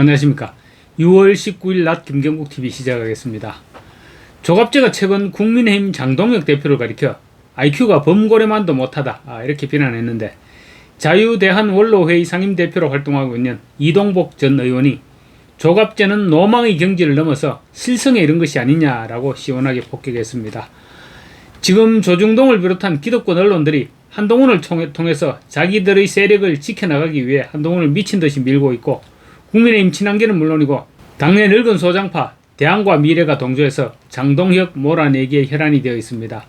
안녕하십니까. 6월 19일 낮 김경국TV 시작하겠습니다. 조갑제가 최근 국민의힘 장동혁 대표를 가리켜 IQ가 범고래만도 못하다 이렇게 비난했는데, 자유대한원로회의 상임대표로 활동하고 있는 이동복 전 의원이 조갑제는 노망의 경지를 넘어서 실성에 이른 것이 아니냐라고 시원하게 폭격했습니다. 지금 조중동을 비롯한 기득권 언론들이 한동훈을 통해서 자기들의 세력을 지켜나가기 위해 한동훈을 미친듯이 밀고 있고, 국민의힘 친한계는 물론이고 당내 늙은 소장파 대안과 미래가 동조해서 장동혁 몰아내기에 혈안이 되어 있습니다.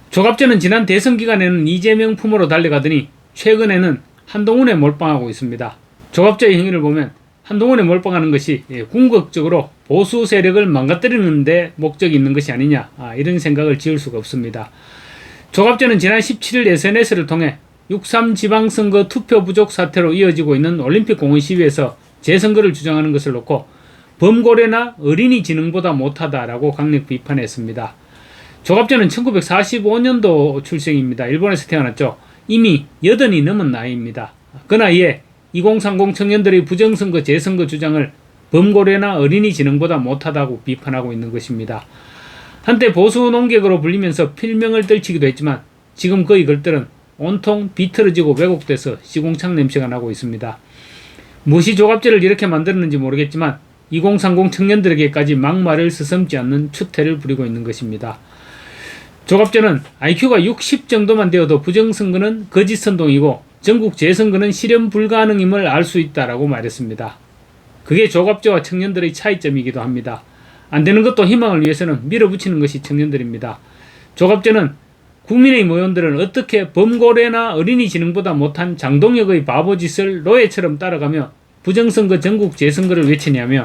조갑제는 지난 대선 기간에는 이재명 품으로 달려가더니 최근에는 한동훈에 몰빵하고 있습니다. 조갑제의 행위를 보면 한동훈에 몰빵하는 것이 궁극적으로 보수 세력을 망가뜨리는 데 목적이 있는 것이 아니냐, 이런 생각을 지을 수가 없습니다. 조갑제는 지난 17일 SNS를 통해 6.3 지방선거 투표 부족 사태로 이어지고 있는 올림픽 공원 시위에서 재선거를 주장하는 것을 놓고 범고래나 어린이 지능보다 못하다라고 강력 비판했습니다. 조갑제는 1945년도 출생입니다. 일본에서 태어났죠. 이미 80이 넘은 나이입니다. 그 나이에 2030 청년들의 부정선거 재선거 주장을 범고래나 어린이 지능보다 못하다고 비판하고 있는 것입니다. 한때 보수 농객으로 불리면서 필명을 떨치기도 했지만 지금 그의 글들은 온통 비틀어지고 왜곡돼서 시궁창 냄새가 나고 있습니다. 무엇이 조갑제를 이렇게 만들었는지 모르겠지만 2030 청년들에게까지 막말을 서슴지 않는 추태를 부리고 있는 것입니다. 조갑제는 IQ가 60 정도만 되어도 부정선거는 거짓선동이고 전국 재선거는 실현 불가능임을 알 수 있다라고 말했습니다. 그게 조갑제와 청년들의 차이점이기도 합니다. 안 되는 것도 희망을 위해서는 밀어붙이는 것이 청년들입니다. 조갑제는 국민의힘 의원들은 어떻게 범고래나 어린이 지능보다 못한 장동혁의 바보짓을 노예처럼 따라가며 부정선거 전국 재선거를 외치냐며,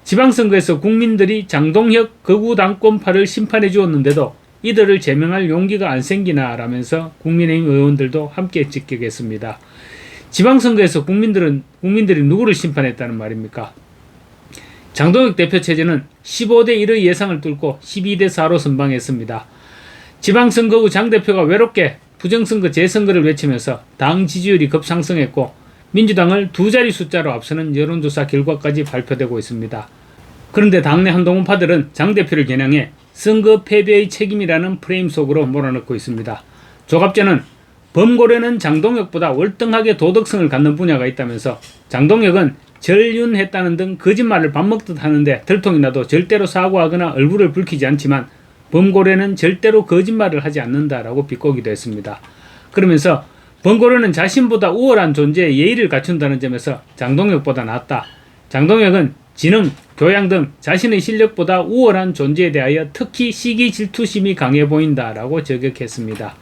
지방선거에서 국민들이 장동혁 거구 당권파를 심판해 주었는데도 이들을 제명할 용기가 안 생기나 라면서 국민의힘 의원들도 함께 직격했습니다. 지방선거에서 국민들이 누구를 심판했다는 말입니까? 장동혁 대표 체제는 15대 1의 예상을 뚫고 12대 4로 선방했습니다. 지방선거 후 장 대표가 외롭게 부정선거 재선거를 외치면서 당 지지율이 급상승했고 민주당을 두 자리 숫자로 앞서는 여론조사 결과까지 발표되고 있습니다. 그런데 당내 한동훈파들은 장 대표를 겨냥해 선거 패배의 책임이라는 프레임 속으로 몰아넣고 있습니다. 조갑제는 범고래는 장동혁보다 월등하게 도덕성을 갖는 분야가 있다면서 장동혁은 전륜했다는 등 거짓말을 밥 먹듯 하는데 들통이 나도 절대로 사과하거나 얼굴을 붉히지 않지만 범고래는 절대로 거짓말을 하지 않는다라고 비꼬기도 했습니다. 그러면서 범고래는 자신보다 우월한 존재의 예의를 갖춘다는 점에서 장동혁보다 낫다. 장동혁은 지능, 교양 등 자신의 실력보다 우월한 존재에 대하여 특히 시기 질투심이 강해 보인다라고 저격했습니다.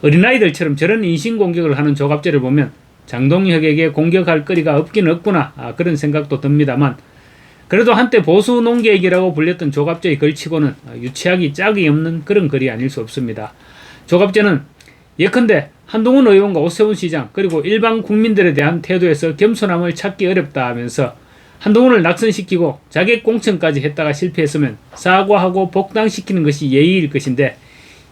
어린아이들처럼 저런 인신공격을 하는 조갑제를 보면 장동혁에게 공격할 거리가 없긴 없구나, 그런 생각도 듭니다만, 그래도 한때 보수 농객이라고 불렸던 조갑제의 글치고는 유치하기 짝이 없는 그런 글이 아닐 수 없습니다. 조갑제는 예컨대 한동훈 의원과 오세훈 시장 그리고 일반 국민들에 대한 태도에서 겸손함을 찾기 어렵다 하면서 한동훈을 낙선시키고 자객 공천까지 했다가 실패했으면 사과하고 복당시키는 것이 예의일 것인데,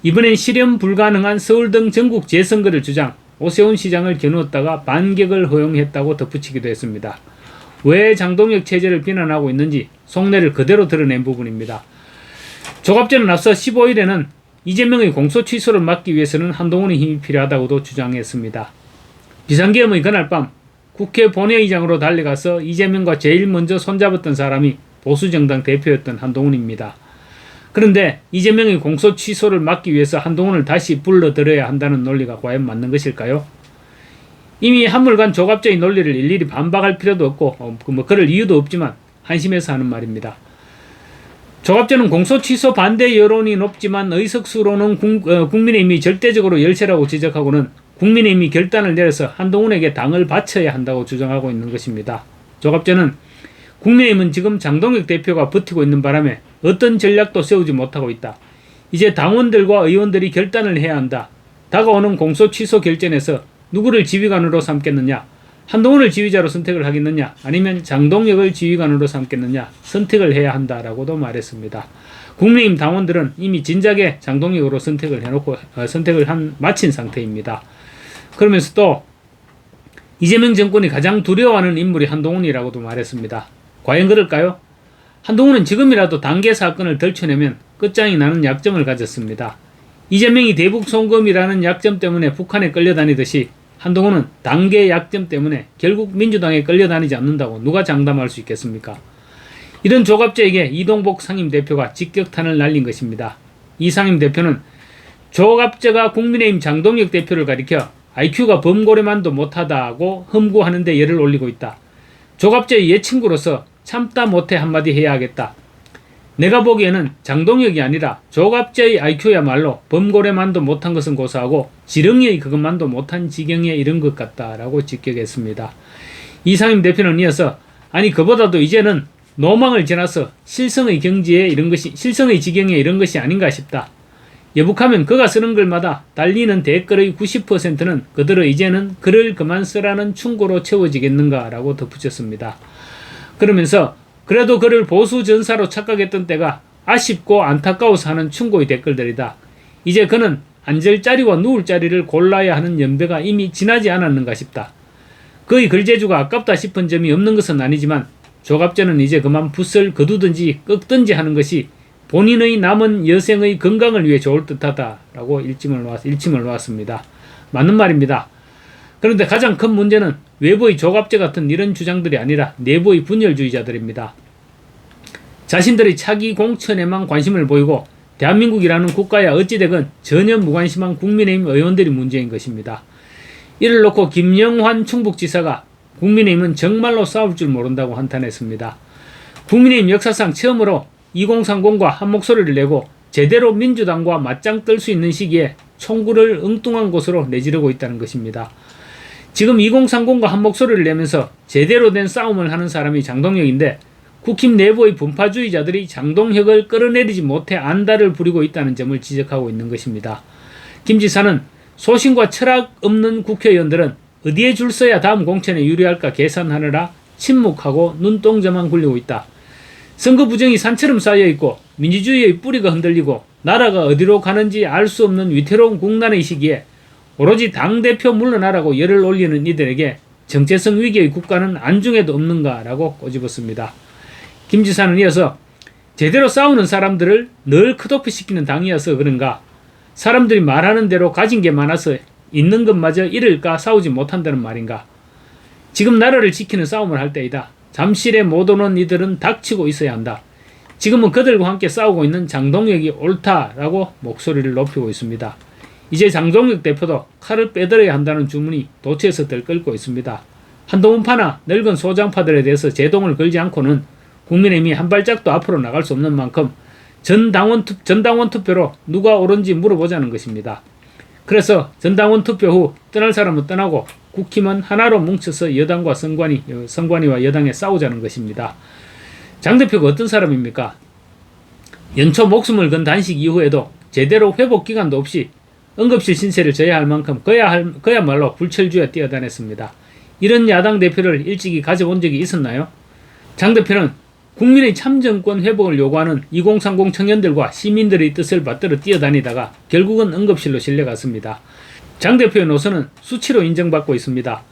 이번엔 실현 불가능한 서울 등 전국 재선거를 주장, 오세훈 시장을 겨누었다가 반격을 허용했다고 덧붙이기도 했습니다. 왜 장동혁 체제를 비난하고 있는지 속내를 그대로 드러낸 부분입니다. 조갑제는 앞서 15일에는 이재명의 공소 취소를 막기 위해서는 한동훈의 힘이 필요하다고도 주장했습니다. 비상계엄의 그날 밤 국회 본회의장으로 달려가서 이재명과 제일 먼저 손잡았던 사람이 보수정당 대표였던 한동훈입니다. 그런데 이재명의 공소 취소를 막기 위해서 한동훈을 다시 불러들여야 한다는 논리가 과연 맞는 것일까요? 이미 한물간 조갑제의 논리를 일일이 반박할 필요도 없고 그럴 이유도 없지만 한심해서 하는 말입니다. 조갑제는 공소 취소 반대 여론이 높지만 의석수로는 국민의힘이 절대적으로 열세라고 지적하고는 국민의힘이 결단을 내려서 한동훈에게 당을 바쳐야 한다고 주장하고 있는 것입니다. 조갑제는 국민의힘은 지금 장동혁 대표가 버티고 있는 바람에 어떤 전략도 세우지 못하고 있다. 이제 당원들과 의원들이 결단을 해야 한다. 다가오는 공소 취소 결전에서 누구를 지휘관으로 삼겠느냐, 한동훈을 지휘자로 선택을 하겠느냐, 아니면 장동혁을 지휘관으로 삼겠느냐, 선택을 해야 한다라고도 말했습니다. 국민의힘 당원들은 이미 진작에 장동혁으로 선택을 마친 상태입니다. 그러면서 또 이재명 정권이 가장 두려워하는 인물이 한동훈이라고도 말했습니다. 과연 그럴까요? 한동훈은 지금이라도 단계 사건을 덜쳐내면 끝장이 나는 약점을 가졌습니다. 이재명이 대북 송금이라는 약점 때문에 북한에 끌려다니듯이 한동훈은 단계 약점 때문에 결국 민주당에 끌려다니지 않는다고 누가 장담할 수 있겠습니까? 이런 조갑제에게 이동복 상임대표가 직격탄을 날린 것입니다. 이 상임대표는 조갑제가 국민의힘 장동혁 대표를 가리켜 IQ가 범고래만도 못하다고 흠구하는데 열을 올리고 있다. 조갑제의 옛 친구로서 참다 못해 한마디 해야 하겠다. 내가 보기에는 장동혁이 아니라 조갑제의 IQ야말로 범고래만도 못한 것은 고사하고 지렁이의 그것만도 못한 지경에 이른 것 같다라고 직격했습니다. 이상임 대표는 이어서 아니 그보다도 이제는 노망을 지나서 실성의 지경에 이른 것이 아닌가 싶다. 예북하면 그가 쓰는 글마다 달리는 댓글의 90%는 그대로 이제는 글을 그만 쓰라는 충고로 채워지겠는가라고 덧붙였습니다. 그러면서 그래도 그를 보수 전사로 착각했던 때가 아쉽고 안타까워서 하는 충고의 댓글들이다. 이제 그는 앉을 자리와 누울 자리를 골라야 하는 연배가 이미 지나지 않았는가 싶다. 그의 글재주가 아깝다 싶은 점이 없는 것은 아니지만 조갑제는 이제 그만 붓을 거두든지 꺾든지 하는 것이 본인의 남은 여생의 건강을 위해 좋을 듯하다라고 일침을 놓았습니다. 맞는 말입니다. 그런데 가장 큰 문제는 외부의 조갑제 같은 이런 주장들이 아니라 내부의 분열주의자들입니다. 자신들의 차기 공천에만 관심을 보이고 대한민국이라는 국가야 어찌되건 전혀 무관심한 국민의힘 의원들이 문제인 것입니다. 이를 놓고 김영환 충북지사가 국민의힘은 정말로 싸울 줄 모른다고 한탄했습니다. 국민의힘 역사상 처음으로 2030과 한 목소리를 내고 제대로 민주당과 맞짱 뜰 수 있는 시기에 총구를 엉뚱한 곳으로 내지르고 있다는 것입니다. 지금 2030과 한 목소리를 내면서 제대로 된 싸움을 하는 사람이 장동혁인데 국힘 내부의 분파주의자들이 장동혁을 끌어내리지 못해 안달을 부리고 있다는 점을 지적하고 있는 것입니다. 김 지사는 소신과 철학 없는 국회의원들은 어디에 줄 서야 다음 공천에 유리할까 계산하느라 침묵하고 눈동자만 굴리고 있다. 선거 부정이 산처럼 쌓여있고 민주주의의 뿌리가 흔들리고 나라가 어디로 가는지 알 수 없는 위태로운 국난의 시기에 오로지 당대표 물러나라고 열을 올리는 이들에게 정체성 위기의 국가는 안중에도 없는가라고 꼬집었습니다. 김 지사는 이어서 제대로 싸우는 사람들을 늘 컷오프시키는 당이어서 그런가 사람들이 말하는 대로 가진 게 많아서 있는 것마저 잃을까 싸우지 못한다는 말인가. 지금 나라를 지키는 싸움을 할 때이다. 잠실에 못 오는 이들은 닥치고 있어야 한다. 지금은 그들과 함께 싸우고 있는 장동혁이 옳다라고 목소리를 높이고 있습니다. 이제 장동혁 대표도 칼을 빼들어야 한다는 주문이 도처에서 들끓고 있습니다. 한동훈파나 늙은 소장파들에 대해서 제동을 걸지 않고는 국민의힘이 한 발짝도 앞으로 나갈 수 없는 만큼 전당원 투표로 누가 옳은지 물어보자는 것입니다. 그래서 전당원 투표 후 떠날 사람은 떠나고 국힘은 하나로 뭉쳐서 여당과 선관위와 여당에 싸우자는 것입니다. 장 대표가 어떤 사람입니까? 연초 목숨을 건 단식 이후에도 제대로 회복 기간도 없이 응급실 신세를 져야 할 만큼 그야말로 불철주야 뛰어다녔습니다. 이런 야당 대표를 일찍이 가져온 적이 있었나요? 장 대표는 국민의 참정권 회복을 요구하는 2030 청년들과 시민들의 뜻을 받들어 뛰어다니다가 결국은 응급실로 실려갔습니다. 장 대표의 노선은 수치로 인정받고 있습니다.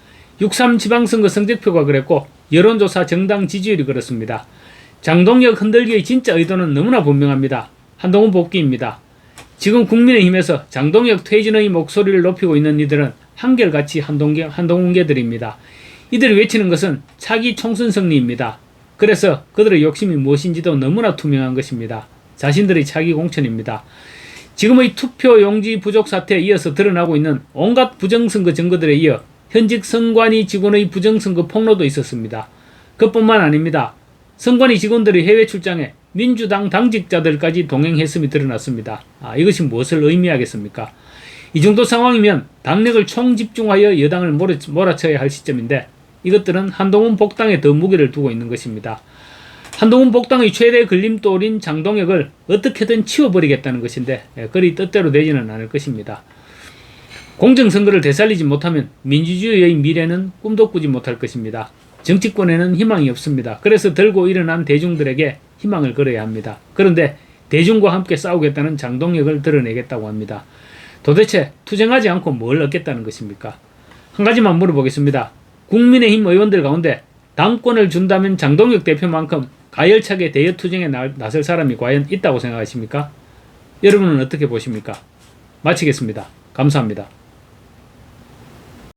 6.3 지방선거 성적표가 그랬고 여론조사 정당 지지율이 그렇습니다. 장동혁 흔들기의 진짜 의도는 너무나 분명합니다. 한동훈 복귀입니다. 지금 국민의힘에서 장동혁 퇴진의 목소리를 높이고 있는 이들은 한결같이 한동훈계들입니다. 이들이 외치는 것은 차기 총선 승리입니다. 그래서 그들의 욕심이 무엇인지도 너무나 투명한 것입니다. 자신들의 차기 공천입니다. 지금의 투표 용지 부족 사태에 이어서 드러나고 있는 온갖 부정선거 증거들에 이어 현직 선관위 직원의 부정선거 폭로도 있었습니다. 그뿐만 아닙니다. 선관위 직원들의 해외 출장에 민주당 당직자들까지 동행했음이 드러났습니다. 이것이 무엇을 의미하겠습니까? 이 정도 상황이면 당력을 총집중하여 여당을 몰아쳐야 할 시점인데 이것들은 한동훈 복당에 더 무게를 두고 있는 것입니다. 한동훈 복당의 최대 걸림돌인 장동혁을 어떻게든 치워버리겠다는 것인데 그리 뜻대로 되지는 않을 것입니다. 공정선거를 되살리지 못하면 민주주의의 미래는 꿈도 꾸지 못할 것입니다. 정치권에는 희망이 없습니다. 그래서 들고 일어난 대중들에게 희망을 걸어야 합니다. 그런데 대중과 함께 싸우겠다는 장동혁을 드러내겠다고 합니다. 도대체 투쟁하지 않고 뭘 얻겠다는 것입니까? 한 가지만 물어보겠습니다. 국민의힘 의원들 가운데 당권을 준다면 장동혁 대표만큼 가열차게 대여투쟁에 나설 사람이 과연 있다고 생각하십니까? 여러분은 어떻게 보십니까? 마치겠습니다. 감사합니다.